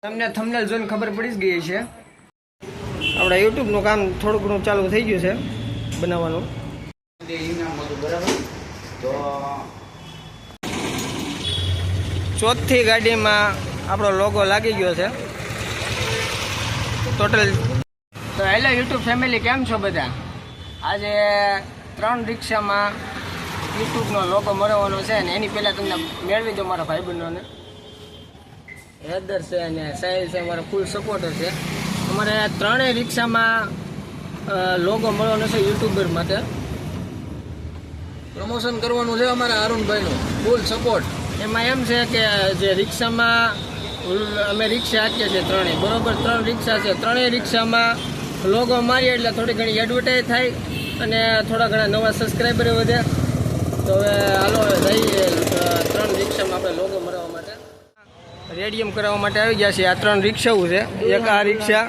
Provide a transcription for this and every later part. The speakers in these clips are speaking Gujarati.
તમને થંબનેલ જોઈને ખબર પડી જ ગઈ છે આપણા યુટ્યુબનું કામ થોડું ઘણું ચાલુ થઈ ગયું છે બનાવવાનું. તો ચોથી ગાડીમાં આપણો લોગો લાગી ગયો છે ટોટલ. તો હેલો યુટ્યુબ ફેમિલી, કેમ છો બધા? આજે 3 રિક્ષામાં યુટ્યુબનો લોગો મરાવવાનો છે ને એની પહેલાં તમને મેળવી દો મારા ભાઈબંધોને. હેદર છે અને સાહિલ છે, અમારા ફૂલ સપોર્ટર છે. અમારે 3 રિક્ષામાં લોગો મળવાનો છે યુટ્યુબર માટે. પ્રમોશન કરવાનું છે અમારા અરુણભાઈનું ફૂલ સપોર્ટ. એમાં એમ છે કે જે રિક્ષામાં અમે રિક્ષા આપીએ છીએ 3, બરોબર 3 રિક્ષા છે. 3 રિક્ષામાં લોગો મારીએ એટલે થોડી ઘણી એડવર્ટાઈઝ થાય અને થોડા ઘણા નવા સબસ્ક્રાઈબર વધે. તો હવે હાલો જઈએ 3 રિક્ષામાં આપણે લોગો મરાવવા માટે રેડિયમ કરાવવા માટે આવી ગયા છે. આ 3 રિક્ષાઓ છે. એક આ રિક્ષા,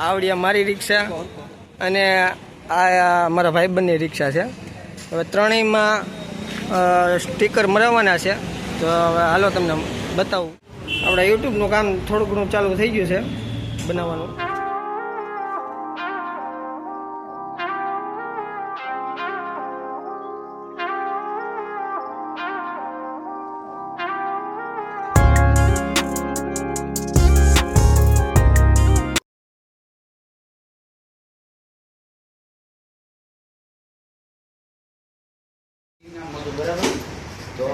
આવડી મારી રિક્ષા અને આ મારા ભાઈબંધની રિક્ષા છે. હવે 3માં સ્ટીકર મરાવવાના છે. તો હવે હાલો તમને બતાવું. આપણા યુટ્યુબનું કામ થોડું ઘણું ચાલુ થઈ ગયું છે બનાવવાનું. તો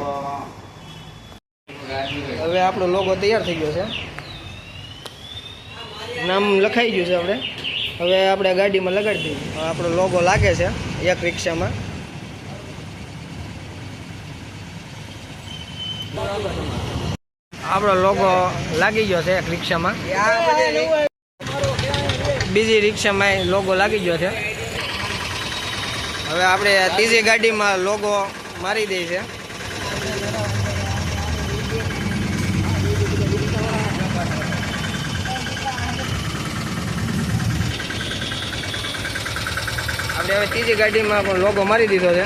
હવે આપણો લોગો તૈયાર થઈ ગયો છે, નામ લખાઈ ગયું છે આપણે. હવે આપણે ગાડીમાં લગાડી દઈએ. આપણો લોગો લાગે છે એક રિક્ષામાં. આપણો લોગો લાગી ગયો છે એક રિક્ષામાં. બીજી રિક્ષામાં લોગો લાગી ગયો છે. હવે આપણે ત્રીજી ગાડીમાં લોગો મારી દઈએ છે. આપણે હવે ત્રીજી ગાડીમાં પણ લોગો મારી દીધો છે.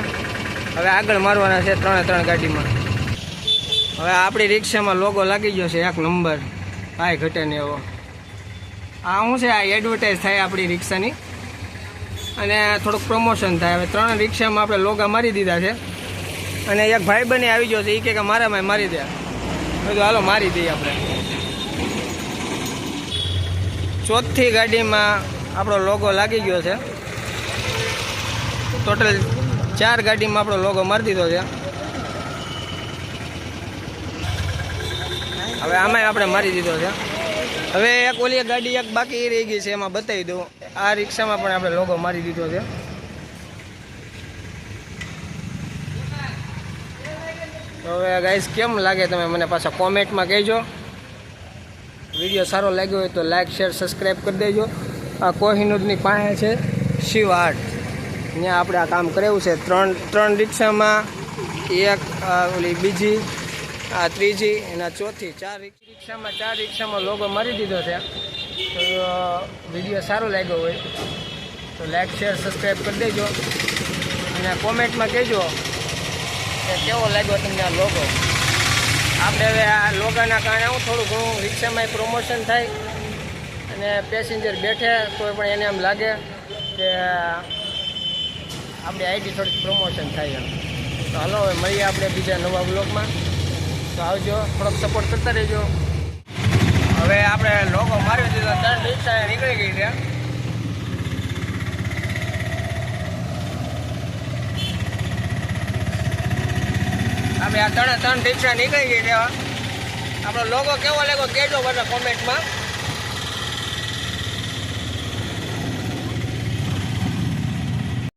હવે આગળ મારવાના છે 3 ગાડીમાં. હવે આપણી રિક્ષામાં લોગો લાગી ગયો છે 1 નંબર, કાંઈ ઘટે ને એવો. આ શું છે, આ એડવર્ટાઈઝ થાય આપણી રિક્ષાની અને થોડુંક પ્રમોશન થાય. હવે 3 રિક્ષામાં આપણે લોગા મારી દીધા છે અને એક ભાઈ બને આવી ગયો છે. એ કે મારામાં મારી દે. બધું હાલો મારી દઈએ આપણે. ચોથી ગાડીમાં આપણો લોગો લાગી ગયો છે. ટોટલ 4 ગાડીમાં આપણો લોગો મારી દીધો છે. હવે આમાંય આપણે મારી દીધો છે. હવે એક ઓલી ગાડી એક બાકી રહી ગઈ છે, એમાં બતાવી દઉં. આ રિક્ષામાં પણ આપણે લોગો મારી દીધો છે. હવે ગાઈસ કેમ લાગે તમે મને પાછા કોમેન્ટમાં કહેજો. વિડીયો સારો લાગ્યો હોય તો લાઈક, શેર, સબસ્ક્રાઈબ કરી દેજો. આ કોહિનૂરની પાસે છે શિવ આર્ટ, ત્યાં આપણે આ કામ કરેલું છે. 3 રિક્ષામાં એક, ઓલી બીજી, આ ત્રીજી અને આ ચોથી. 4 રિક્ષામાં લોગો મારી દીધો છે. તો વિડીયો સારો લાગ્યો હોય તો લાઈક, શેર, સબસ્ક્રાઈબ કરી દેજો અને કોમેન્ટમાં કહેજો કે કેવો લાગ્યો તમને આ લોગો. આપણે હવે આ લોગાના કારણે થોડું ઘણું રિક્ષામાં પ્રમોશન થાય અને પેસેન્જર બેઠે કોઈ પણ એને એમ લાગે કે આપણી આઈડી થોડીક પ્રમોશન થાય એમ. તો હાલો હવે મળીએ આપણે બીજા નવા બ્લોગમાં. તો આવજો, થોડોક સપોર્ટ કરતા રહેજો. હવે આપણે લોગો મારી દીધો. 3 રિક્ષા નીકળી ગઈ છે. આપણે આ 3 રિક્ષા નીકળી ગઈ છે. આપણો લોગો કેવો લાગ્યો કહેજો બધા કોમેન્ટમાં.